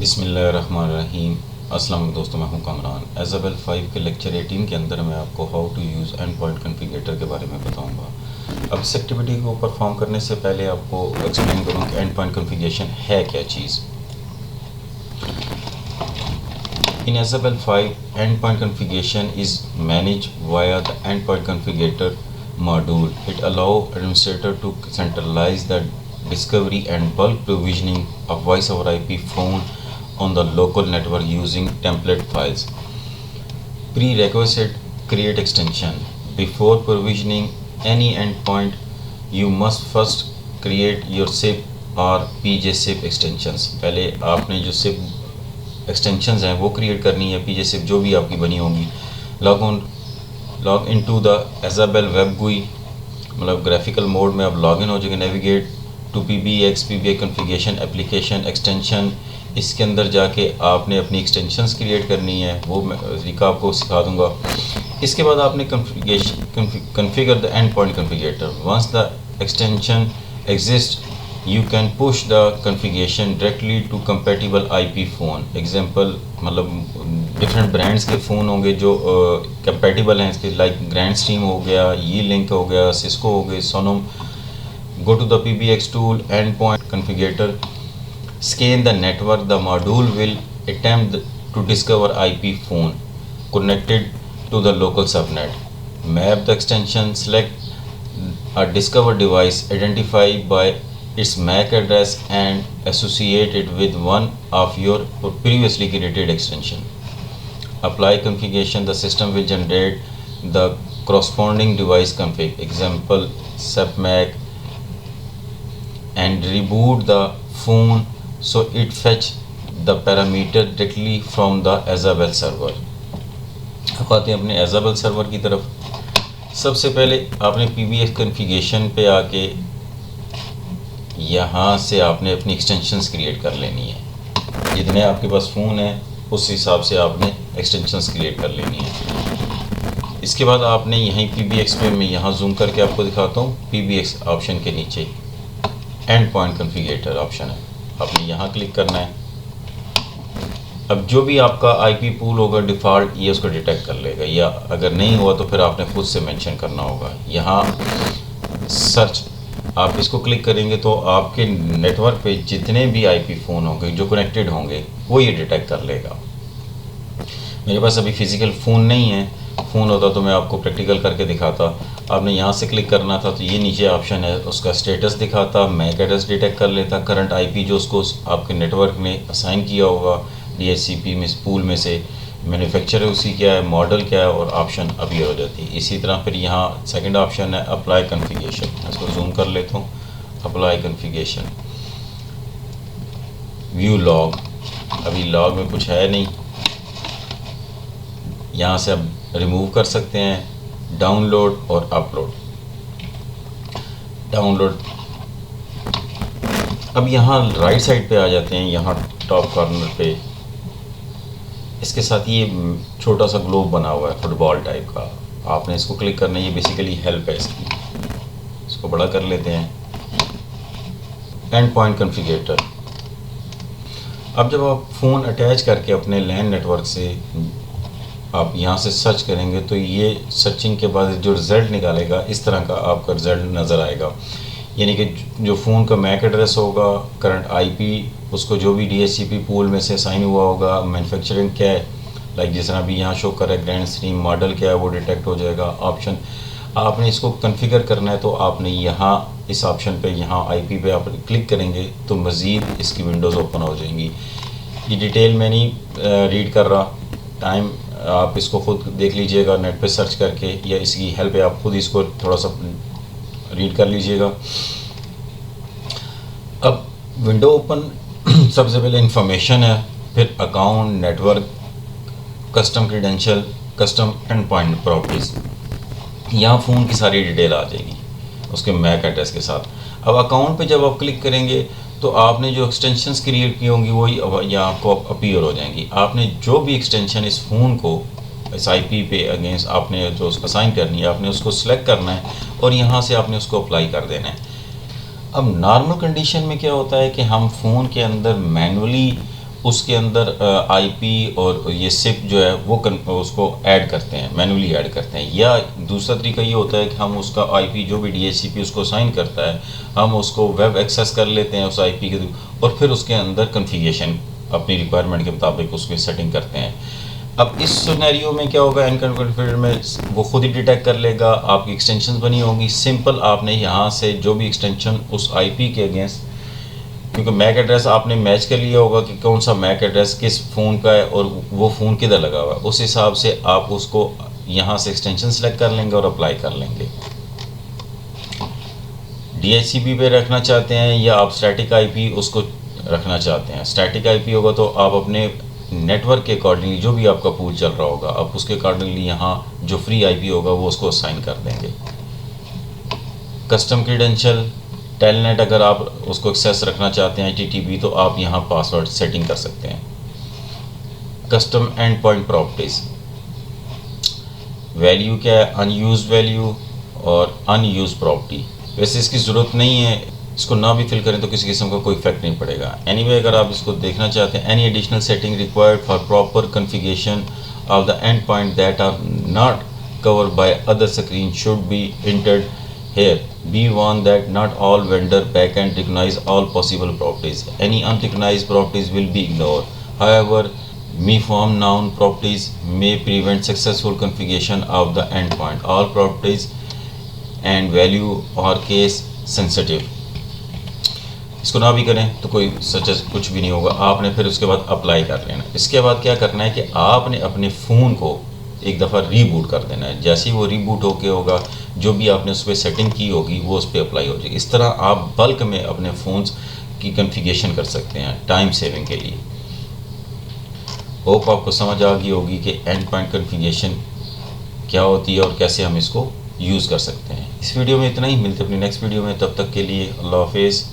बिस्मिल्लाहिर्रहमानिर्रहीम। अस्सलाम वालेकुम दोस्तों, मैं हूं कामरान। एज़ाबेल 5 के लेक्चर 18 के अंदर मैं आपको how to use end point configurator के बारे में बताऊंगा। अब इस एक्टिविटी को परफॉर्म करने से पहले आपको एक्सप्लेन करूं कि एंड पॉइंट कॉन्फ़िगरेशन है क्या चीज़। इन एज़ाबेल 5 and point configuration is manage via the end point configurator module. It allows administrator to centralize the discovery and bulk provisioning of voice over IP phone on the local network using template files. Prerequisite: create extension. Before provisioning any endpoint, you must first create your SIP or PJSIP extensions. पहले आपने जो SIP extensions हैं वो create करनी है, PJSIP जो भी आपकी बनी होंगी। Log in to the Issabel web GUI, मतलब ग्राफिकल मोड में आप लॉग इन हो जाएंगे। Navigate to PBX configuration application extension. इसके अंदर जाके आपने अपनी एक्सटेंशंस क्रिएट करनी है, वो मैं तरीका आपको सिखा दूंगा। इसके बाद आपने configure the end point configurator. Once the extension exist you can push the configuration directly to compatible IP phone. Example मतलब डिफरेंट ब्रांड्स के फ़ोन होंगे जो कंपेटिबल हैं इसके, लाइक ग्रैंड स्ट्रीम हो गया, ये लिंक हो गया, सिस्को हो गए, Snom. Go to the PBX tool end point configurator, scan the network, the module will attempt to discover IP phone connected to the local subnet. Map the extension, select a discover device, identify by its MAC address and associate it with one of your previously created extension. Apply configuration, the system will generate the corresponding device config, example subMAC, and reboot the phone so it fetch the parameter directly from the एज़ाबेल server. अब आते हैं अपने एज़ाबेल server की तरफ। सबसे पहले आपने PBX configuration पे आके यहाँ से आपने अपनी एक्सटेंशंस क्रिएट कर लेनी है। जितने आपके पास फ़ोन है उस हिसाब से आपने एक्सटेंशंस क्रिएट कर लेनी है। इसके बाद आपने यहीं PBX पे मैं यहाँ जूम करके आपको दिखाता हूँ। PBX ऑप्शन के नीचे एंड पॉइंट कॉन्फ़िगरेटर ऑप्शन है, आपने यहाँ क्लिक करना है। अब जो भी आपका IP पूल होगा डिफ़ॉल्ट ये उसको डिटेक्ट कर लेगा, या अगर नहीं हुआ तो फिर आपने खुद से मेंशन करना होगा। यहाँ सर्च आप इसको क्लिक करेंगे तो आपके नेटवर्क पे जितने भी IP फ़ोन होंगे जो कनेक्टेड होंगे वो ये डिटेक्ट कर लेगा। मेरे पास अभी फ़िज़िकल फ़ोन नहीं है, फ़ोन होता तो मैं आपको प्रैक्टिकल करके दिखाता। आपने यहाँ से क्लिक करना था तो ये नीचे ऑप्शन है, उसका स्टेटस दिखाता, मैक एड्रेस डिटेक्ट कर लेता, करंट IP जो उसको आपके नेटवर्क ने असाइन किया होगा DHCP में पूल में से, मैन्युफैक्चरर उसी क्या है, मॉडल क्या है, और ऑप्शन अपीयर हो जाती है। इसी तरह फिर यहाँ सेकंड ऑप्शन है अप्लाई कॉन्फ़िगरेशन, इसको जूम कर लेता हूँ। अप्लाई कॉन्फ़िगरेशन, व्यू लॉग, अभी लॉग में कुछ है नहीं, यहाँ से आप रिमूव कर सकते हैं। डाउनलोड और अपलोड। डाउनलोड, अब यहाँ राइट साइड पे आ जाते हैं, यहाँ टॉप कॉर्नर पे इसके साथ ये छोटा सा ग्लोब बना हुआ है फुटबॉल टाइप का, आपने इसको क्लिक करना है। ये बेसिकली हेल्प है इसकी, इसको बड़ा कर लेते हैं। एंड पॉइंट कॉन्फ़िगरेटर, अब जब आप फ़ोन अटैच करके अपने लैन नेटवर्क से आप यहाँ से सर्च करेंगे तो ये सर्चिंग के बाद जो रिज़ल्ट निकालेगा इस तरह का आपका रिज़ल्ट नज़र आएगा। यानी कि जो फ़ोन का मैक एड्रेस होगा, करंट IP, उसको जो भी DHCP पूल में से साइन हुआ होगा, मैन्युफैक्चरिंग क्या है, लाइक जिस तरह अभी यहाँ शो कर रहा है ग्रैंड स्ट्रीम, मॉडल क्या है वो डिटेक्ट हो जाएगा। ऑप्शन आपने इसको कॉन्फ़िगर करना है तो आपने यहाँ इस ऑप्शन पे, यहाँ IP पे आप क्लिक करेंगे तो मज़ीद इसकी विंडोज़ ओपन हो जाएंगी। ये डिटेल मैं नहीं रीड कर रहा, टाइम आप इसको खुद देख लीजिएगा नेट पे सर्च करके, या इसकी हेल्प है आप खुद इसको थोड़ा सा रीड कर लीजिएगा। अब विंडो ओपन, सबसे पहले इंफॉर्मेशन है, फिर account, network, custom credential, custom and point properties, यहाँ फ़ोन की सारी डिटेल आ जाएगी उसके मैक एड्रेस के साथ। अब अकाउंट पे जब आप क्लिक करेंगे तो आपने जो एक्सटेंशंस क्रिएट की होंगी वही यहाँ आपको अपीयर हो जाएंगी। आपने जो भी एक्सटेंशन इस फ़ोन को इस IP पे अगेंस्ट आपने जो उसको असाइन करनी है, आपने उसको सिलेक्ट करना है और यहाँ से आपने उसको अप्लाई कर देना है। अब नॉर्मल कंडीशन में क्या होता है कि हम फ़ोन के अंदर मैनुअली उसके अंदर आईपी और ये सिप जो है वो उसको ऐड करते हैं, मैनुअली ऐड करते हैं। या दूसरा तरीका ये होता है कि हम उसका आईपी जो भी डीएचसीपी उसको असाइन करता है, हम उसको वेब एक्सेस कर लेते हैं उस आईपी के थ्रू, और फिर उसके अंदर कन्फिगरेशन अपनी रिक्वायरमेंट के मुताबिक उसकी सेटिंग करते हैं। अब इस सिनेरियो में क्या होगा, एनकॉन्फिगर में वो खुद ही डिटेक्ट कर लेगा, आपकी एक्सटेंशन बनी होंगी। सिंपल आपने यहाँ से जो भी एक्सटेंशन उस आईपी के अगेंस्ट, क्योंकि मैक एड्रेस आपने मैच कर लिया होगा कि कौन सा मैक एड्रेस किस फ़ोन का है और वो फ़ोन किधर लगा हुआ है, उस हिसाब से आप उसको यहाँ से एक्सटेंशन सेलेक्ट कर लेंगे और अप्लाई कर लेंगे। डीएचसीपी पे रखना चाहते हैं या आप स्टैटिक आईपी उसको रखना चाहते हैं। स्टैटिक आईपी होगा तो आप अपने नेटवर्क के अकॉर्डिंगली जो भी आपका पूल चल रहा होगा, आप उसके अकॉर्डिंगली यहाँ जो फ्री आईपी होगा वो उसको असाइन कर देंगे। कस्टम क्रीडेंशियल टेलनेट अगर आप उसको एक्सेस रखना चाहते हैं टीटीपी, तो आप यहाँ पासवर्ड सेटिंग कर सकते हैं। Custom and point properties, value क्या है, अनयूज वैल्यू और अनयूज प्रॉपर्टी। वैसे इसकी ज़रूरत नहीं है, इसको ना भी फिल करें तो किसी किस्म का कोई इफेक्ट नहीं पड़ेगा। एनीवे अगर आप इसको देखना चाहते हैं, any additional setting required for proper configuration of the end point that are not covered by other screen should be entered here. Be warned that not all vendor backend recognize all possible properties. Any unrecognized properties will be ignored. However, MIFORM noun properties may prevent successful configuration of the endpoint. All properties and value are case sensitive. इसको ना भी करें तो कोई सच कुछ भी नहीं होगा। आपने फिर उसके बाद अप्लाई कर लेना। इसके बाद क्या करना है कि आपने अपने फ़ोन को एक दफ़ा रीबूट कर देना है। जैसे ही वो रीबूट होके होगा, जो भी आपने उस पर सेटिंग की होगी वो उस पर अप्लाई हो जाएगी। इस तरह आप बल्क में अपने फ़ोन्स की कन्फिगरेशन कर सकते हैं टाइम सेविंग के लिए। होप आपको समझ आ गई होगी कि एंड पॉइंट कन्फिगरेशन क्या होती है और कैसे हम इसको यूज़ कर सकते हैं। इस वीडियो में इतना ही, मिलते अपनी नेक्स्ट वीडियो में, तब तक के लिए अल्लाह हाफिज़।